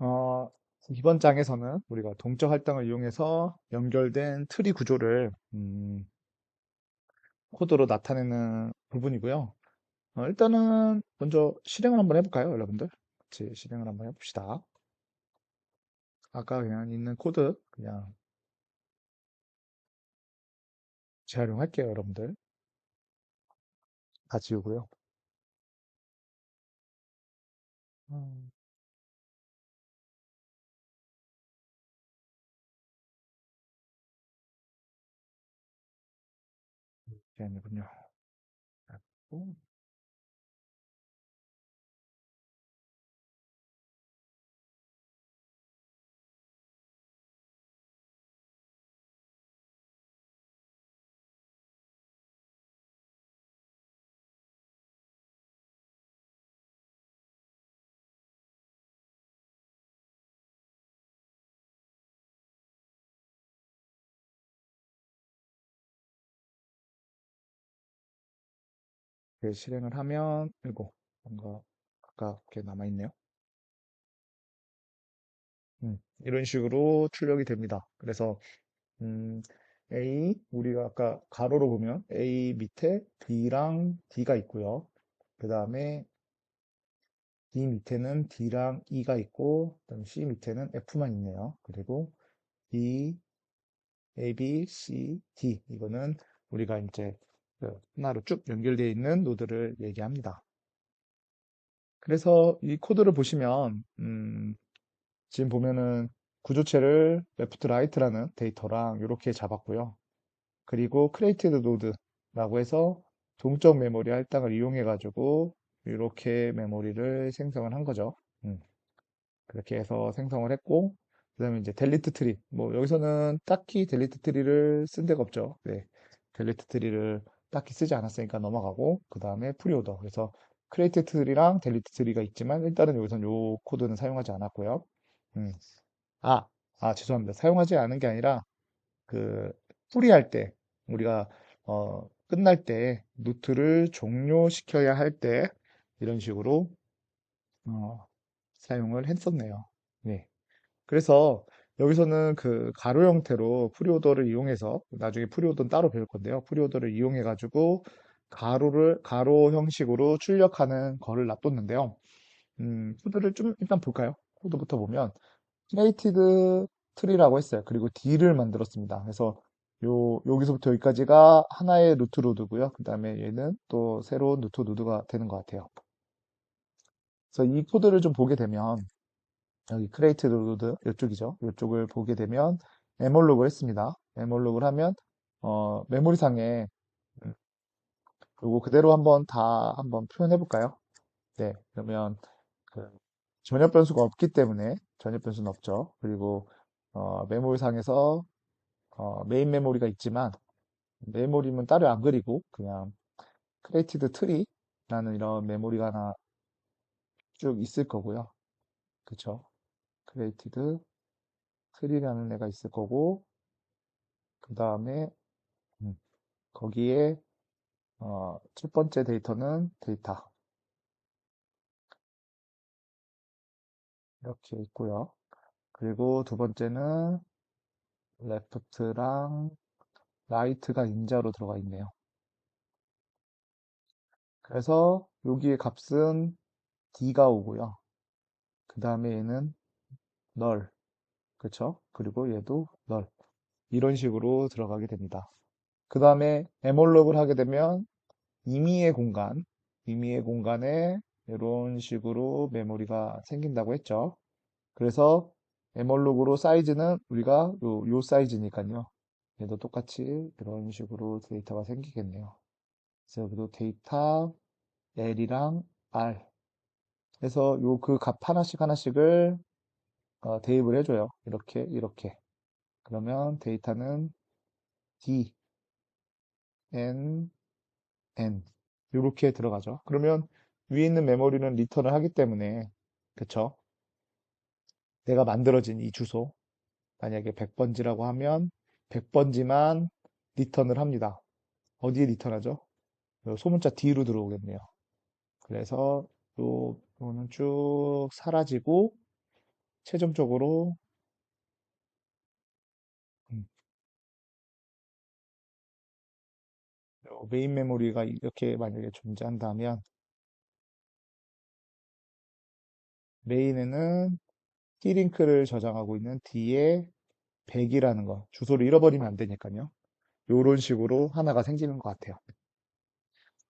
어, 이번 장에서는 우리가 동적 할당을 이용해서 연결된 트리 구조를 코드로 나타내는 부분이고요. 일단은 먼저 실행을 한번 해볼까요, 여러분들? 같이 실행을 한번 해봅시다. 아까 그냥 있는 코드 그냥 재활용할게요, 여러분들. 다 지우고요. 음, 이게 아니군요. 오, 이렇게 실행을 하면 이거 뭔가 가깝게 남아있네요. 이런 식으로 출력이 됩니다. 그래서 음, A, 우리가 아까 가로로 보면 A 밑에 B랑 D가 있고요. 그 다음에 D 밑에는 D랑 E가 있고, 그다음 C 밑에는 F만 있네요. 그리고 B, A, B, C, D. 이거는 우리가 이제 그 하나로 쭉 연결되어 있는 노드를 얘기합니다. 그래서 이 코드를 보시면, 지금 보면은 구조체를 레프트 라이트라는 데이터랑 이렇게 잡았고요. 그리고 created node라고 해서 동적 메모리 할당을 이용해 가지고 이렇게 메모리를 생성을 한 거죠. 음, 그렇게 해서 생성을 했고 그다음에 이제 delete tree 뭐 여기서는 딱히 delete tree를 쓴 데가 없죠. 네. delete tree를 딱히 쓰지 않았으니까 넘어가고 그다음에 preorder 그래서 create tree랑 delete tree가 있지만 일단은 여기서는 요 코드는 사용하지 않았고요. 음. 아, 죄송합니다. 사용하지 않은 게 아니라 그 풀이할 때 우리가 끝날 때 노트를 종료시켜야 할 때 이런 식으로 어, 사용을 했었네요. 네. 그래서 여기서는 그 가로 형태로 프리오더를 이용해서 나중에 프리오더는 따로 배울 건데요. 프리오더를 이용해 가지고 가로 형식으로 출력하는 거를 놔뒀는데요. 코드를 좀 일단 볼까요? 코드부터 보면 크리에이티드 트리라고 했어요. 그리고 D를 만들었습니다. 그래서 여기서부터 여기까지가 하나의 루트 노드고요. 그 다음에 얘는 또 새로운 루트 노드가 되는 것 같아요. 그래서 이 코드를 좀 보게 되면 여기 크리에이티드 노드 이쪽이죠. 이쪽을 보게 되면 에몰록을 했습니다. 에몰록을 하면 메모리상에 음, 요거 그대로 한번 다 한번 표현해 볼까요? 네, 그러면 그 전혀 변수가 없기 때문에 전혀 변수는 없죠. 그리고 메모리상에서 메인 메모리가 있지만 메모리는 따로 안 그리고 그냥 크리에이티드 트리라는 이런 메모리가 하나 쭉 있을 거고요. 그쵸? 크리에이티드 트리라는 애가 있을 거고 그 다음에 거기에 첫 번째 데이터는 데이터 이렇게 있고요. 그리고 두 번째는 레프트랑 라이트가 인자로 들어가 있네요. 그래서 여기에 값은 D가 오고요. 그 다음에 얘는 널, 그쵸? 그리고 얘도 널. 이런 식으로 들어가게 됩니다. 그 다음에 에몰록을 하게 되면 임의의 공간, 임의의 공간에 이런 식으로 메모리가 생긴다고 했죠. 그래서 에몰록으로 사이즈는 우리가 요 사이즈니까요. 얘도 똑같이 이런 식으로 데이터가 생기겠네요. 그래서 여기도 데이터 L이랑 R 해서 요 그 값 하나씩 하나씩을 대입을 해줘요. 이렇게 이렇게. 그러면 데이터는 D, N, N 이렇게 들어가죠. 그러면 위에 있는 메모리는 리턴을 하기 때문에 그쵸? 내가 만들어진 이 주소 만약에 100번지라고 하면 100번지만 리턴을 합니다. 어디에 리턴하죠? 요 소문자 D로 들어오겠네요. 그래서 요거는 쭉 사라지고 최종적으로 음, 메인 메모리가 이렇게 만약에 존재한다면 메인에는 T링크를 저장하고 있는 D에 100이라는 거, 주소를 잃어버리면 안 되니까요. 이런 식으로 하나가 생기는 것 같아요.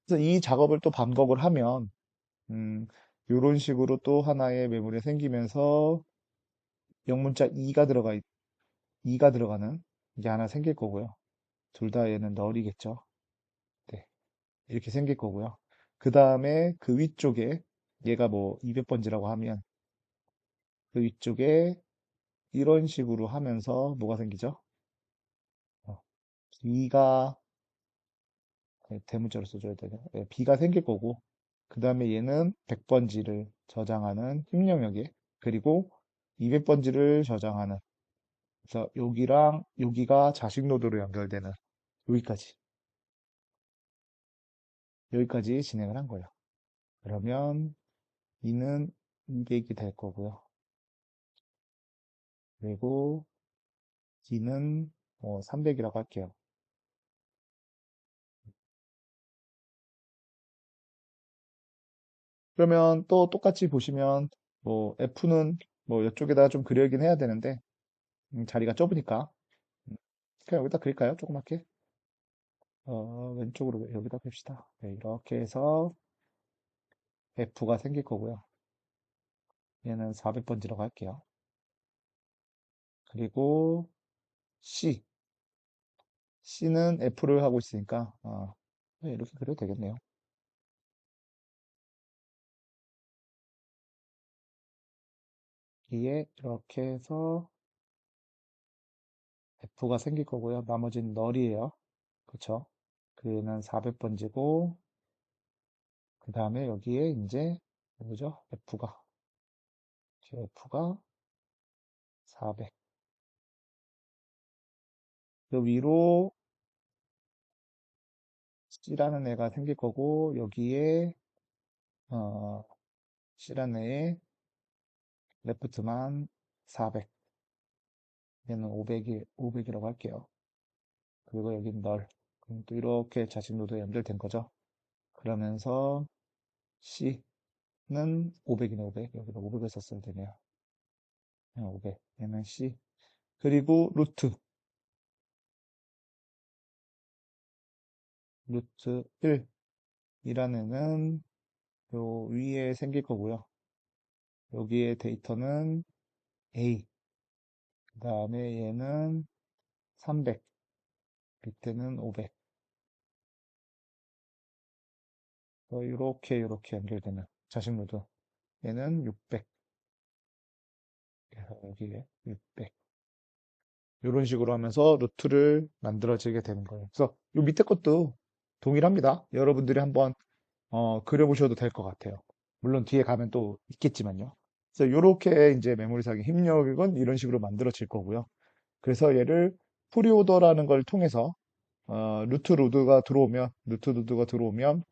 그래서 이 작업을 또 반복을 하면 음, 이런 식으로 또 하나의 메모리가 생기면서 영문자 2가 들어가는 게 하나 생길 거고요. 둘 다 얘는 널이겠죠. 네, 이렇게 생길 거고요. 그 다음에 그 위쪽에 얘가 뭐 200번지라고 하면 그 위쪽에 이런 식으로 하면서 뭐가 생기죠? B가 대문자로 써줘야 되네. B가 생길 거고 그 다음에 얘는 100번지를 저장하는 힘영역에 그리고 200번지를 저장하는 그래서 여기랑 여기가 자식 노드로 연결되는 여기까지 여기까지 진행을 한 거예요. 그러면 이는 200이 될 거고요. 그리고 D는 300이라고 할게요. 그러면 또 똑같이 보시면 뭐 F는 뭐 이쪽에다 좀 그려야긴 해야 되는데 자리가 좁으니까 음, 그냥 여기다 그릴까요? 조그맣게 왼쪽으로 여기다 봅시다. 네, 이렇게 해서 F가 생길 거고요. 얘는 400번지라고 할게요. 그리고 C C는 F를 하고 있으니까 네, 이렇게 그려도 되겠네요. 여기에 이렇게 해서 F가 생길 거고요. 나머지는 널이에요. 그쵸? 그는 400번지고 그 다음에 여기에 이제 뭐죠? F가 400. 그 위로 C라는 애가 생길 거고 여기에 어, C라는 애의 레프트만 400. 얘는 500이라고 할게요. 그리고 여긴 널. 그럼 또 이렇게 자식 노드에 연결된 거죠. 그러면서 C는 500이네, 500. 여기다 500을 썼어야 되네요. 500. 얘는 C. 그리고 루트 1이라는 애는 요 위에 생길 거고요. 여기에 데이터는 A. 그 다음에 얘는 300. 밑에는 500. 이렇게 연결되는 자식 노드. 얘는 600. 그래서 여기에 600. 이런 식으로 하면서 루트를 만들어지게 되는 거예요. 그래서 이 밑에 것도 동일합니다. 여러분들이 한번 그려보셔도 될 것 같아요. 물론 뒤에 가면 또 있겠지만요. 그래서 이렇게 이제 메모리상의 입력은 이런 식으로 만들어질 거고요. 그래서 얘를 프리오더라는 걸 통해서 루트 노드가 들어오면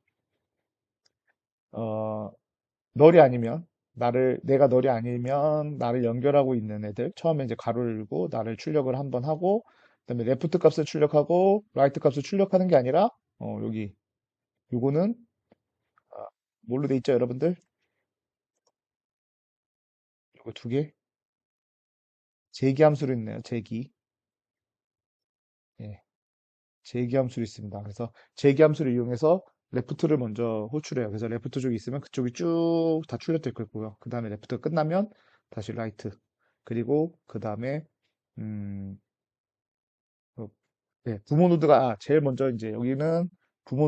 어, 내가 널이 아니면 나를 연결하고 있는 애들 처음에 이제 가로를 열고 나를 출력을 한번 하고 그다음에 레프트 값을 출력하고 라이트 값을 출력하는 게 아니라 여기 요거는 아, 뭘로 돼 있죠, 여러분들? 요거 두 개. 제기 함수로 있네요. 제기. 예. 제기 함수로 있습니다. 그래서 제기 함수를 이용해서 레프트를 먼저 호출해요. 그래서 레프트 쪽이 있으면 그쪽이 쭉 다 출력될 거고요. 그 다음에 레프트가 끝나면 다시 라이트. 그리고 그 다음에 음, 네, 부모 노드가 제일 먼저 이제 여기는 부모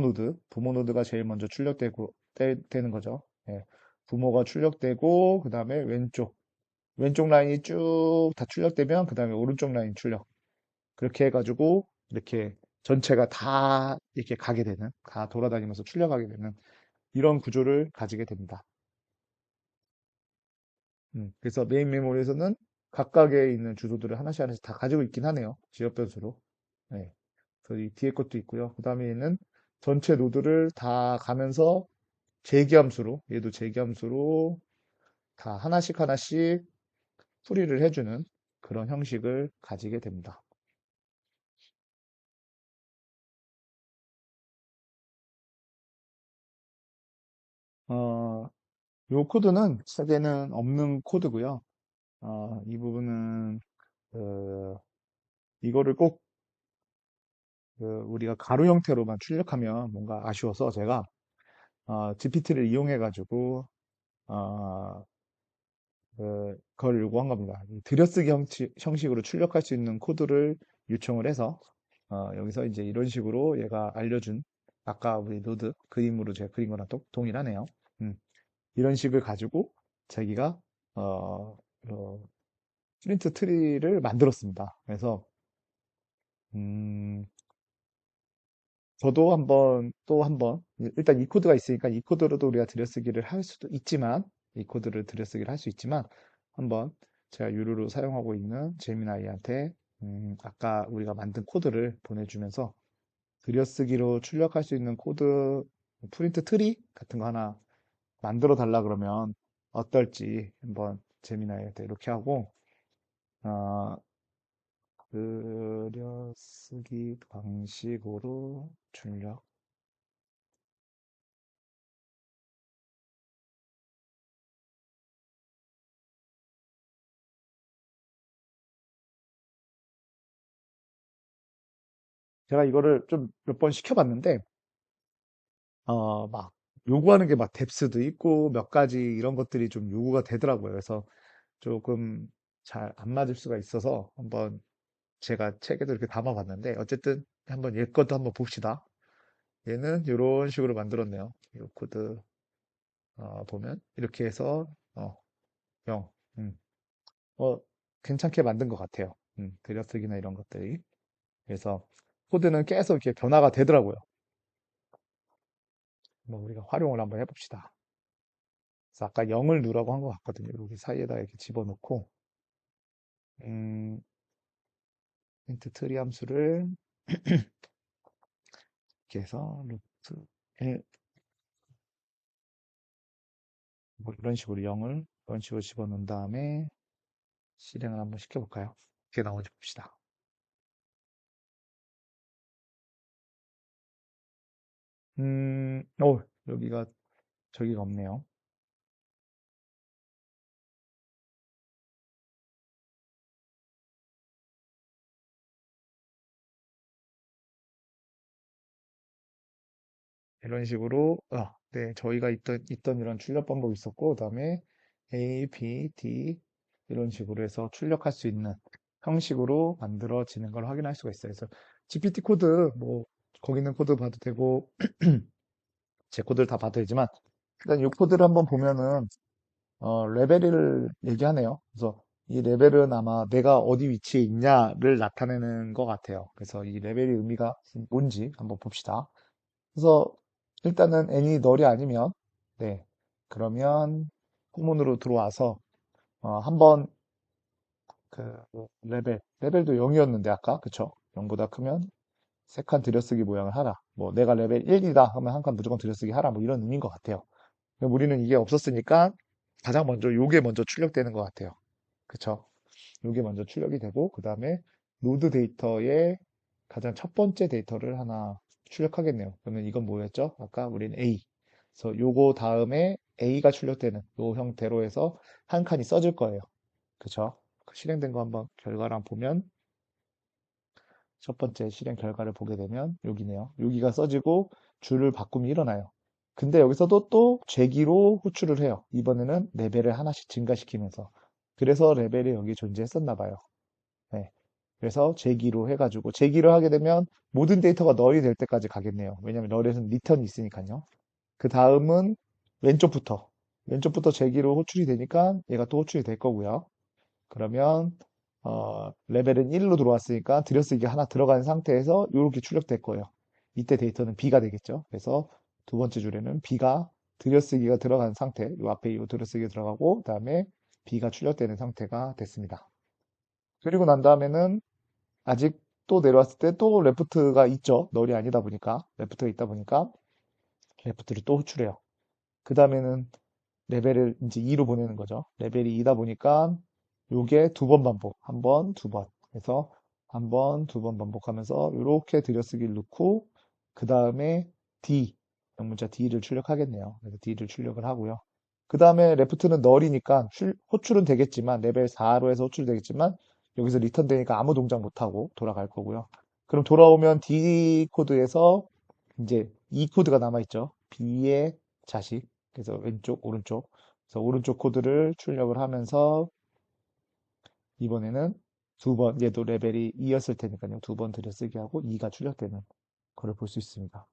노드가 제일 먼저 되는 거죠. 예, 부모가 출력되고 그 다음에 왼쪽 라인이 쭉 다 출력되면 그 다음에 오른쪽 라인 출력. 그렇게 해가지고 이렇게 전체가 다 이렇게 가게 되는, 다 돌아다니면서 출력하게 되는 이런 구조를 가지게 됩니다. 그래서 메인 메모리에서는 각각에 있는 주소들을 하나씩 다 가지고 있긴 하네요. 지역 변수로. 네. 그래서 이 뒤에 것도 있고요. 그 다음에 얘는 전체 노드를 다 가면서 재기함수로, 얘도 재기함수로 다 하나씩 풀이를 해주는 그런 형식을 가지게 됩니다. 어, 요 코드는 책에는 없는 코드고요. 이 부분은 그, 이거를 꼭 우리가 가로 형태로만 출력하면 뭔가 아쉬워서 제가 GPT를 이용해 가지고 그걸 요구한 겁니다. 이 들여쓰기 형식으로 출력할 수 있는 코드를 요청을 해서 여기서 이제 이런 식으로 얘가 알려준 아까 우리 노드 그림으로 제가 그린 거랑 또 동일하네요. 음, 이런 식을 가지고 자기가 어, 어, 프린트 트리를 만들었습니다. 그래서 음, 저도 한번 또 한번 일단 이 코드가 있으니까 이 코드로도 우리가 들여쓰기를 할 수도 있지만 이 코드를 들여쓰기를 할 수 있지만 한번 제가 유료로 사용하고 있는 제미나이한테 아까 우리가 만든 코드를 보내주면서 들여쓰기로 출력할 수 있는 코드 프린트 트리 같은 거 하나 만들어 달라 그러면 어떨지 한번 제미나이한테 이렇게 하고 어, 들여쓰기 방식으로 출력. 제가 이거를 좀 몇 번 시켜봤는데, 막 요구하는 게 막 뎁스도 있고 몇 가지 이런 것들이 좀 요구가 되더라고요. 그래서 조금 잘 안 맞을 수가 있어서 한번 제가 책에도 이렇게 담아봤는데, 어쨌든 한번 얘 것도 한번 봅시다. 얘는 이런 식으로 만들었네요. 이 코드 보면 이렇게 해서 0. 어, 괜찮게 만든 것 같아요. 들여쓰기나 이런 것들이. 그래서 코드는 계속 이렇게 변화가 되더라고요. 뭐 우리가 활용을 한번 해봅시다. 그래서 아까 0을 누라고 한 것 같거든요. 여기 사이에다 이렇게 집어넣고, 음, 힌트 트리 함수를 이렇게 해서 루트 1, 뭐 이런 식으로 0을 이런 식으로 집어넣은 다음에 실행을 한번 시켜볼까요? 어떻게 나오는지 봅시다. 여기가 저기가 없네요. 이런 식으로, 네, 저희가 있던 이런 출력 방법이 있었고, 그다음에 A, B, D 이런 식으로 해서 출력할 수 있는 형식으로 만들어지는 걸 확인할 수가 있어요. 그래서 GPT 코드, 뭐, 거기 있는 코드 봐도 되고, 제 코드를 다 봐도 되지만, 일단 이 코드를 한번 보면은, 레벨을 얘기하네요. 그래서 이 레벨은 아마 내가 어디 위치에 있냐를 나타내는 것 같아요. 그래서 이 레벨의 의미가 뭔지 한번 봅시다. 그래서 일단은 n이 널이 아니면 네 그러면 후문으로 들어와서 한번 레벨도 0이었는데 아까 그쵸? 0보다 크면 세 칸 들여쓰기 모양을 하라. 뭐 내가 레벨 1이다 하면 한 칸 무조건 들여쓰기 하라. 뭐 이런 의미인 것 같아요. 근데 우리는 이게 없었으니까 가장 먼저 요게 먼저 출력되는 것 같아요. 그쵸? 요게 먼저 출력이 되고 그 다음에 노드 데이터에 가장 첫 번째 데이터를 하나 출력하겠네요. 그러면 이건 뭐였죠? 아까 우린 A. 그래서 요거 다음에 A가 출력되는 요 형태로 해서 한 칸이 써질 거예요. 그쵸? 그 실행된 거 한번 결과랑 보면 첫 번째 실행 결과를 보게 되면 여기네요. 여기가 써지고 줄을 바꿈이 일어나요. 근데 여기서도 또 재기로 호출을 해요. 이번에는 레벨을 하나씩 증가시키면서. 그래서 레벨이 여기 존재했었나 봐요. 네. 그래서 재기로 해가지고 재기를 하게 되면 모든 데이터가 널이 될 때까지 가겠네요. 왜냐하면 널에는 리턴이 있으니까요. 그 다음은 왼쪽부터 왼쪽부터 재기로 호출이 되니까 얘가 또 호출이 될 거고요. 그러면 레벨은 1로 들어왔으니까 들여쓰기 하나 들어간 상태에서 이렇게 출력될 거예요. 이때 데이터는 B가 되겠죠. 그래서 두 번째 줄에는 B가 들여쓰기가 들어간 상태, 이 앞에 이 들여쓰기 들어가고 그다음에 B가 출력되는 상태가 됐습니다. 그리고 난 다음에는 아직 또 내려왔을 때 또 레프트가 있죠. 널이 아니다 보니까 레프트가 있다 보니까 레프트를 또 호출해요. 그 다음에는 레벨을 이제 2로 보내는 거죠. 레벨이 2다 보니까 요게 두 번 반복. 한 번, 두 번. 해서 한 번, 두 번 반복하면서 이렇게 들여쓰기를 넣고 그 다음에 D, 영문자 D를 출력하겠네요. 그래서 D를 출력을 하고요. 그 다음에 레프트는 널이니까 호출은 되겠지만 레벨 4로 해서 호출이 되겠지만 여기서 리턴 되니까 아무 동작 못하고 돌아갈 거고요. 그럼 돌아오면 D 코드에서 이제 E 코드가 남아있죠. B의 자식. 그래서 왼쪽, 오른쪽. 그래서 오른쪽 코드를 출력을 하면서 이번에는 두 번, 얘도 레벨이 2였을 테니까요. 두 번 들여쓰기 하고 2가 출력되는 거를 볼 수 있습니다.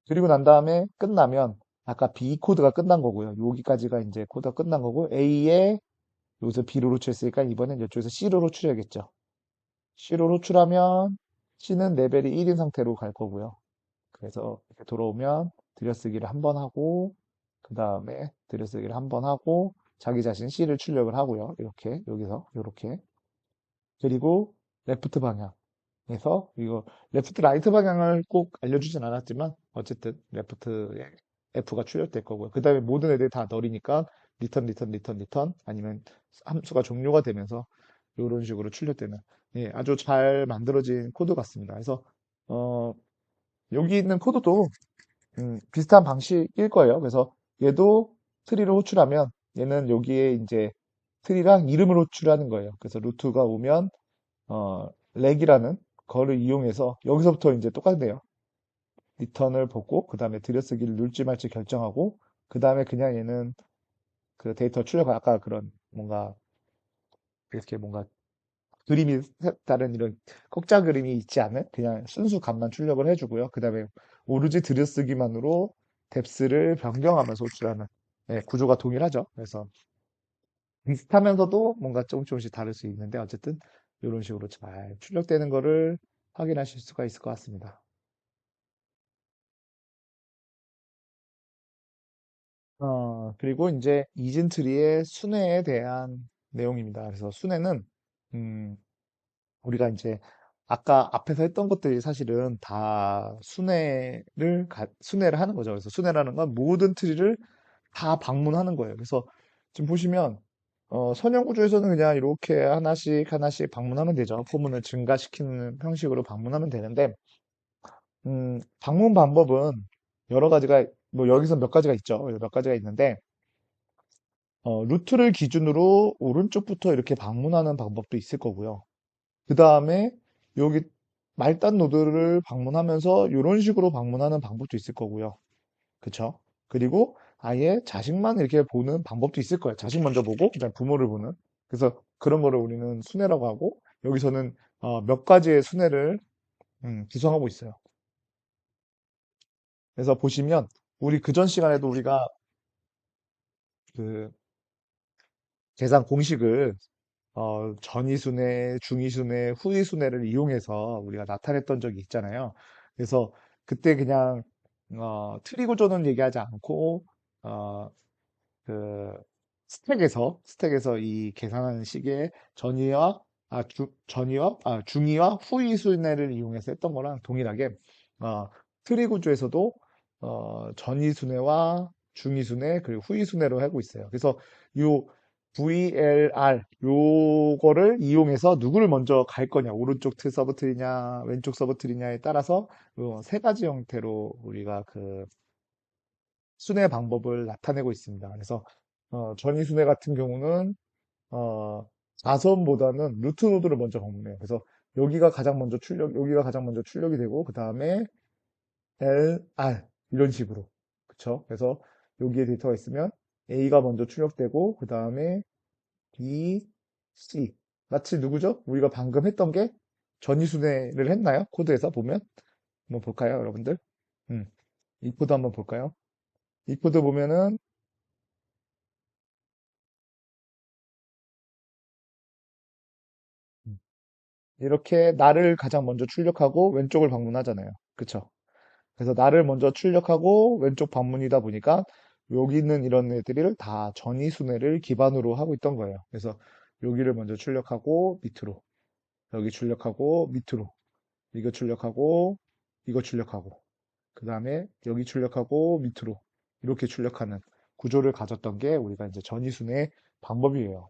그리고 난 다음에 끝나면 아까 B 코드가 끝난 거고요. 여기까지가 이제 코드가 끝난 거고 A에 여기서 B로 호출했으니까 이번엔 이쪽에서 C로 호출해야겠죠. C로 호출하면 C는 레벨이 1인 상태로 갈 거고요. 그래서 이렇게 돌아오면 들여쓰기를 한 번 하고 그 다음에 들여쓰기를 한 번 하고 자기 자신 C를 출력을 하고요. 이렇게 여기서 이렇게 그리고 레프트 방향에서 이거 레프트 라이트 방향을 꼭 알려주진 않았지만 어쨌든 레프트에 F가 출력될 거고요. 그 다음에 모든 애들이 다 널이니까 리턴 리턴 리턴 리턴 아니면 함수가 종료가 되면서 이런 식으로 출력되는 예, 아주 잘 만들어진 코드 같습니다. 그래서 어, 여기 있는 코드도 비슷한 방식일 거예요. 그래서 얘도 트리를 호출하면 얘는 여기에 이제 트리랑 이름을 호출하는 거예요. 그래서 루트가 오면 렉이라는 거를 이용해서 여기서부터 이제 똑같네요. 리턴을 보고 그 다음에 들여쓰기를 누를지 말지 결정하고 그 다음에 그냥 얘는 그 데이터 출력 아까 그런 뭔가 이렇게 뭔가 그림이 다른 이런 kok자 그림이 있지 않은 그냥 순수 값만 출력을 해주고요. 그 다음에 오로지 들여쓰기만으로 뎁스를 변경하면서 호출하는 네, 구조가 동일하죠. 그래서 비슷하면서도 뭔가 조금씩 다를 수 있는데 어쨌든 이런 식으로 잘 출력되는 거를 확인하실 수가 있을 것 같습니다. 그리고 이제 이진트리의 순회에 대한 내용입니다. 그래서 순회는 음, 우리가 이제 아까 앞에서 했던 것들이 사실은 다 순회를 하는 거죠. 그래서 순회라는 건 모든 트리를 다 방문하는 거예요. 그래서 지금 보시면 선형 구조에서는 그냥 이렇게 하나씩 하나씩 방문하면 되죠. 포문을 증가시키는 형식으로 방문하면 되는데 방문 방법은 여러 가지가 뭐 여기서 몇 가지가 있죠. 몇 가지가 있는데 루트를 기준으로 오른쪽부터 이렇게 방문하는 방법도 있을 거고요. 그 다음에 여기 말단 노드를 방문하면서 이런 식으로 방문하는 방법도 있을 거고요. 그쵸? 그리고 아예 자식만 이렇게 보는 방법도 있을 거예요. 자식 먼저 보고 그다음 부모를 보는. 그래서 그런 거를 우리는 순회라고 하고 여기서는 몇 가지의 순회를 구성하고 있어요. 그래서 보시면 우리 그전 시간에도 우리가 그 계산 공식을 전이순회, 중이순회, 후이순회를 이용해서 우리가 나타냈던 적이 있잖아요. 그래서 그때 그냥 트리 구조는 얘기하지 않고 어, 그 스택에서 이 계산하는 식의 중위와 후위 순회를 이용해서 했던 거랑 동일하게 어, 트리 구조에서도 전위 순회와 중위 순회 그리고 후위 순회로 하고 있어요. 그래서 요 VLR 요거를 이용해서 누구를 먼저 갈 거냐 오른쪽 서브 트리냐 왼쪽 서브 트리냐에 따라서 세 가지 형태로 우리가 그 순회 방법을 나타내고 있습니다. 그래서 전위 순회 같은 경우는 어, 자선보다는 루트 노드를 먼저 방문해요. 그래서 여기가 가장 먼저 출력이 되고 그 다음에 LR 이런 식으로 그쵸? 그래서 여기에 데이터가 있으면 A가 먼저 출력되고 그 다음에 B, C 마치 누구죠? 우리가 방금 했던 게 전위 순회를 했나요? 코드에서 보면 한번 볼까요, 여러분들? 음, 이 코드 한번 볼까요? 이 코드 보면은 이렇게 나를 가장 먼저 출력하고 왼쪽을 방문하잖아요. 그쵸? 그래서 나를 먼저 출력하고 왼쪽 방문이다 보니까 여기 있는 이런 애들을 다 전이순회를 기반으로 하고 있던 거예요. 그래서 여기를 먼저 출력하고 밑으로, 여기 출력하고 밑으로, 이거 출력하고 이거 출력하고 그 다음에 여기 출력하고 밑으로 이렇게 출력하는 구조를 가졌던 게 우리가 이제 전이순회 방법이에요.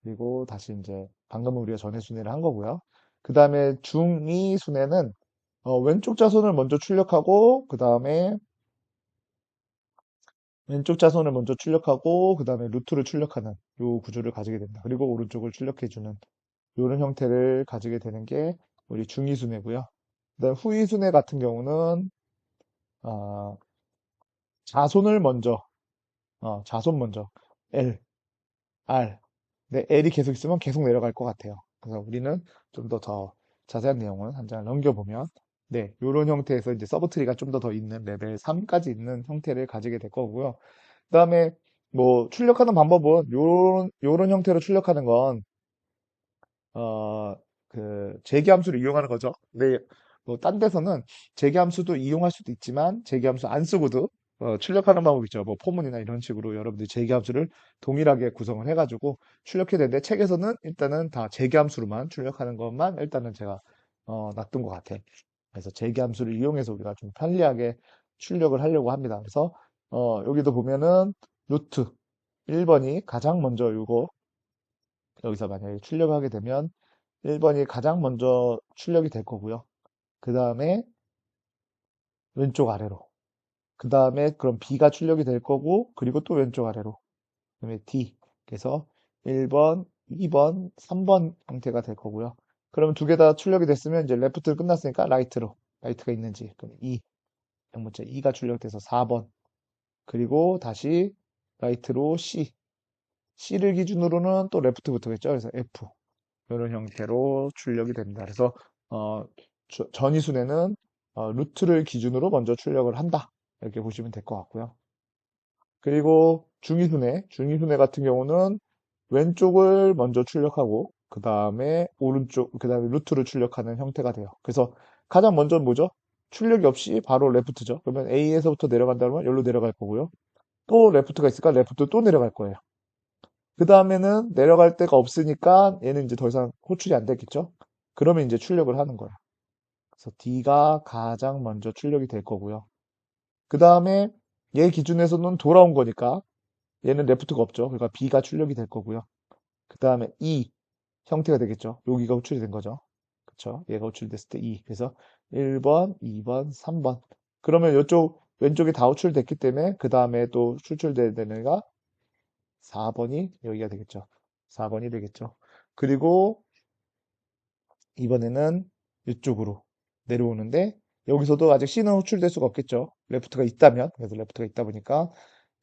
그리고 다시 이제 방금 우리가 전해 순회를 한 거고요. 그 다음에 중위 순회는 왼쪽 자손을 먼저 출력하고 그 다음에 루트를 출력하는 요 구조를 가지게 된다. 그리고 오른쪽을 출력해주는 이런 형태를 가지게 되는 게 우리 중위 순회고요. 그다음 후위 순회 같은 경우는 아, 자손을 먼저 자손 먼저 L, R. 네, L이 계속 있으면 계속 내려갈 것 같아요. 그래서 우리는 좀 더 자세한 내용은 한 장을 넘겨보면 네, 이런 형태에서 이제 서브트리가 좀 더 있는 레벨 3까지 있는 형태를 가지게 될 거고요. 그다음에 뭐 출력하는 방법은 요런 형태로 출력하는 건 어, 재기함수를 이용하는 거죠. 근데 뭐 딴 데서는 재기함수도 이용할 수도 있지만 재기함수 안 쓰고도 출력하는 방법이 있죠. 뭐 포문이나 이런 식으로 여러분들이 재기함수를 동일하게 구성을 해가지고 출력해야 되는데 책에서는 일단은 다 재기함수로만 출력하는 것만 일단은 제가 놔둔 것 같아. 그래서 재기함수를 이용해서 우리가 좀 편리하게 출력을 하려고 합니다. 그래서 여기도 보면은 루트 1번이 가장 먼저 요거 여기서 만약에 출력하게 되면 1번이 가장 먼저 출력이 될 거고요. 그 다음에 왼쪽 아래로. 그 다음에 그럼 B가 출력이 될 거고, 그리고 또 왼쪽 아래로. 그 다음에 D. 그래서 1번, 2번, 3번 형태가 될 거고요. 그러면 두 개 다 출력이 됐으면 이제 레프트 끝났으니까 라이트로. 라이트가 있는지. 그럼 2. 양문자 2가 출력돼서 4번. 그리고 다시 라이트로 C. C를 기준으로는 또 레프트부터겠죠. 그래서 F. 이런 형태로 출력이 됩니다. 그래서 어, 전이순에는 루트를 기준으로 먼저 출력을 한다. 이렇게 보시면 될 것 같고요. 그리고 중위순회 같은 경우는 왼쪽을 먼저 출력하고 그 다음에 루트를 출력하는 형태가 돼요. 그래서 가장 먼저 뭐죠? 출력이 없이 바로 레프트죠. 그러면 A에서부터 내려간다면 여기로 내려갈 거고요. 또 레프트가 있을까? 레프트 또 내려갈 거예요. 그 다음에는 내려갈 데가 없으니까 얘는 이제 더 이상 호출이 안 되겠죠? 그러면 이제 출력을 하는 거예요. 그래서 D가 가장 먼저 출력이 될 거고요. 그 다음에 얘 기준에서는 돌아온 거니까 얘는 레프트가 없죠. 그러니까 B가 출력이 될 거고요. 그 다음에 E 형태가 되겠죠. 여기가 호출이 된 거죠. 그쵸? 얘가 호출됐을 때 E. 그래서 1번, 2번, 3번. 그러면 이쪽 왼쪽이 다 호출됐기 때문에 그 다음에 또 출출되는 애가 4번이 여기가 되겠죠. 4번이 되겠죠. 그리고 이번에는 이쪽으로 내려오는데 여기서도 아직 C는 호출될 수가 없겠죠. 레프트가 있다면. 그래서 레프트가 있다 보니까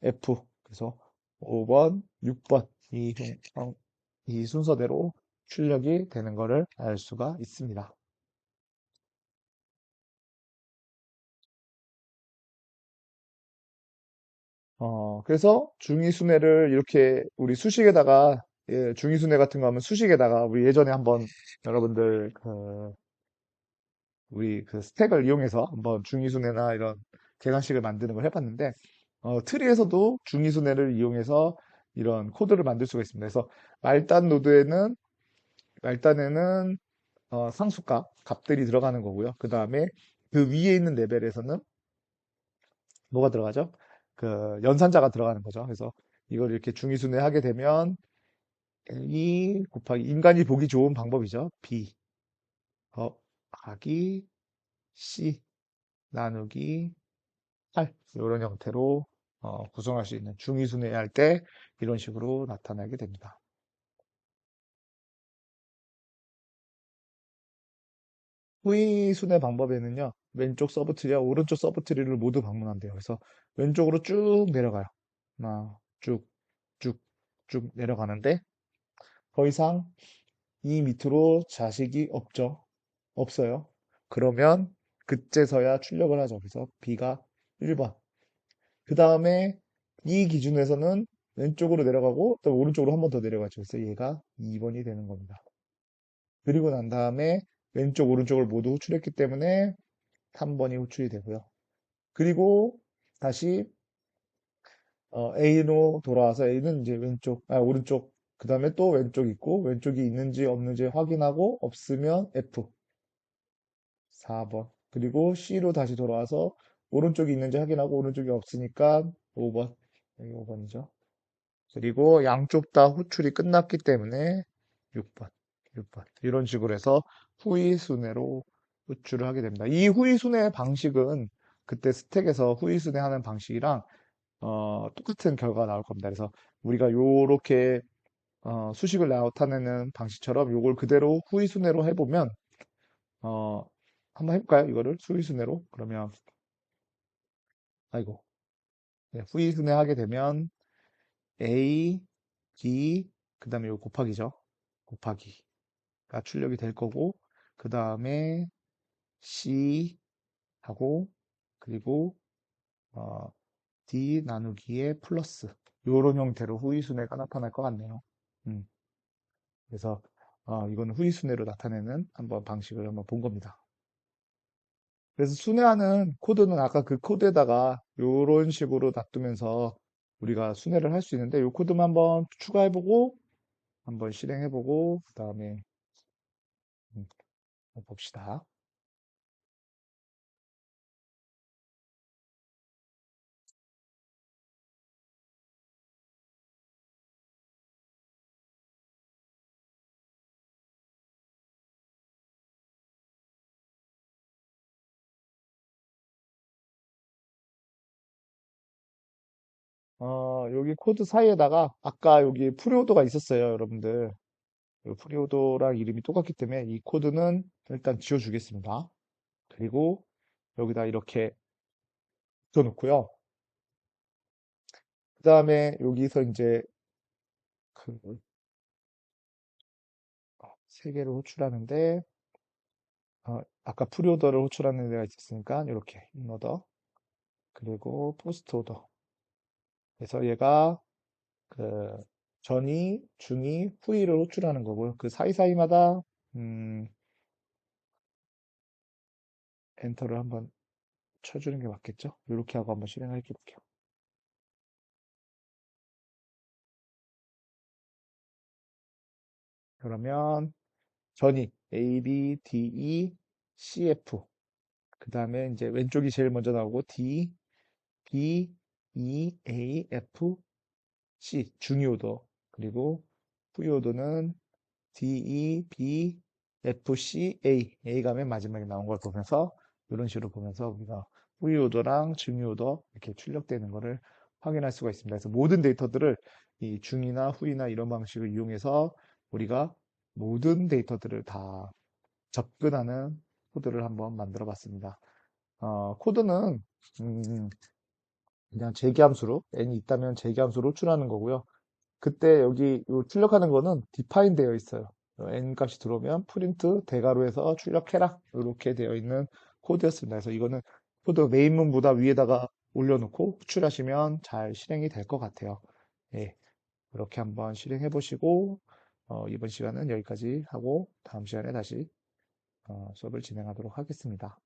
F. 그래서 5번, 6번 이 순서대로 출력이 되는 것을 알 수가 있습니다. 그래서 중위순회를 이렇게 우리 수식에다가 중위순회 같은 거 하면 수식에다가 우리 예전에 한번 여러분들 우리 그 스택을 이용해서 한번 중위순회나 이런 계산식을 만드는 걸 해봤는데 트리에서도 중위순회를 이용해서 이런 코드를 만들 수가 있습니다. 그래서 말단 노드에는 말단에는 상수값 값들이 들어가는 거고요. 그 다음에 그 위에 있는 레벨에서는 뭐가 들어가죠? 그 연산자가 들어가는 거죠. 그래서 이걸 이렇게 중위순회 하게 되면 A 곱하기 인간이 보기 좋은 방법이죠. B 곱하기 C 나누기 8 이런 형태로 구성할 수 있는 중위순회 할 때 이런 식으로 나타나게 됩니다. 후위순회 방법에는요. 왼쪽 서브트리와 오른쪽 서브트리를 모두 방문한대요. 그래서 왼쪽으로 쭉 내려가요. 하나, 쭉, 쭉, 쭉 내려가는데 더 이상 이 밑으로 자식이 없죠. 없어요. 그러면 그때서야 출력을 하죠. 그래서 B가 1번. 그 다음에 이 기준에서는 왼쪽으로 내려가고 또 오른쪽으로 한 번 더 내려가죠. 그래서 얘가 2번이 되는 겁니다. 그리고 난 다음에 왼쪽 오른쪽을 모두 호출했기 때문에 3번이 호출이 되고요. 그리고 다시 A로 돌아와서 A는 이제 오른쪽 그 다음에 또 왼쪽 있고 왼쪽이 있는지 없는지 확인하고 없으면 F 4번 그리고 C로 다시 돌아와서 오른쪽이 있는지 확인하고 오른쪽이 없으니까 5번 여기 5번이죠. 그리고 양쪽 다 호출이 끝났기 때문에 6번, 6번. 이런 식으로 해서 후이순회로 호출을 하게 됩니다. 이 후이순회 방식은 그때 스택에서 후이순회 하는 방식이랑 똑같은 결과가 나올 겁니다. 그래서 우리가 요렇게 수식을 나타내는 방식처럼 요걸 그대로 후이순회로 해보면 어, 한번 해볼까요? 이거를 후이순회로. 그러면 아이고, 네, 후이순회 하게 되면 A, B, 그 다음에 요 곱하기죠. 곱하기가 출력이 될 거고, 그 다음에 C 하고, 그리고 어, D 나누기에 플러스. 요런 형태로 후이순회가 나타날 것 같네요. 음, 그래서 이거는 후이순회로 나타내는 한번 방식을 한번 본 겁니다. 그래서 순회하는 코드는 아까 그 코드에다가 요런 식으로 놔두면서 우리가 순회를 할 수 있는데 요 코드만 한번 추가해보고 한번 실행해보고 그 다음에 음, 봅시다. 여기 코드 사이에다가 아까 여기 프리오더가 있었어요, 여러분들. 이 프리오더랑 이름이 똑같기 때문에 이 코드는 일단 지워주겠습니다. 그리고 여기다 이렇게 붙여놓고요. 그 다음에 여기서 이제 그 세 개를 호출하는데 아까 프리오더를 호출하는 데가 있었으니까 이렇게 인오더 그리고 포스트 오더. 그래서 얘가 그 전이, 중이, 후이를 호출하는 거고요. 그 사이사이마다 음, 엔터를 한번 쳐주는 게 맞겠죠? 이렇게 하고 한번 실행해 볼게요. 그러면 전이 A, B, D, E, C, F. 그 다음에 이제 왼쪽이 제일 먼저 나오고 D, B, E, A, F, C 중위 오더. 그리고 후이 오더는 D, E, B, F, C, A. A가 맨 마지막에 나온 걸 보면서 이런 식으로 보면서 우리가 후이 오더랑 중위 오더 이렇게 출력되는 거를 확인할 수가 있습니다. 그래서 모든 데이터들을 이 중이나 후이나 이런 방식을 이용해서 우리가 모든 데이터들을 다 접근하는 코드를 한번 만들어 봤습니다. 코드는 음, 그냥 재기함수로 n이 있다면 재기함수로 호출하는 거고요. 그때 여기 요 출력하는 거는 define 되어 있어요. n 값이 들어오면 프린트 대괄호에서 출력해라 이렇게 되어 있는 코드였습니다. 그래서 이거는 코드 메인문보다 위에다가 올려놓고 호출하시면 잘 실행이 될 것 같아요. 예, 그렇게 한번 실행해 보시고 이번 시간은 여기까지 하고 다음 시간에 다시 수업을 진행하도록 하겠습니다.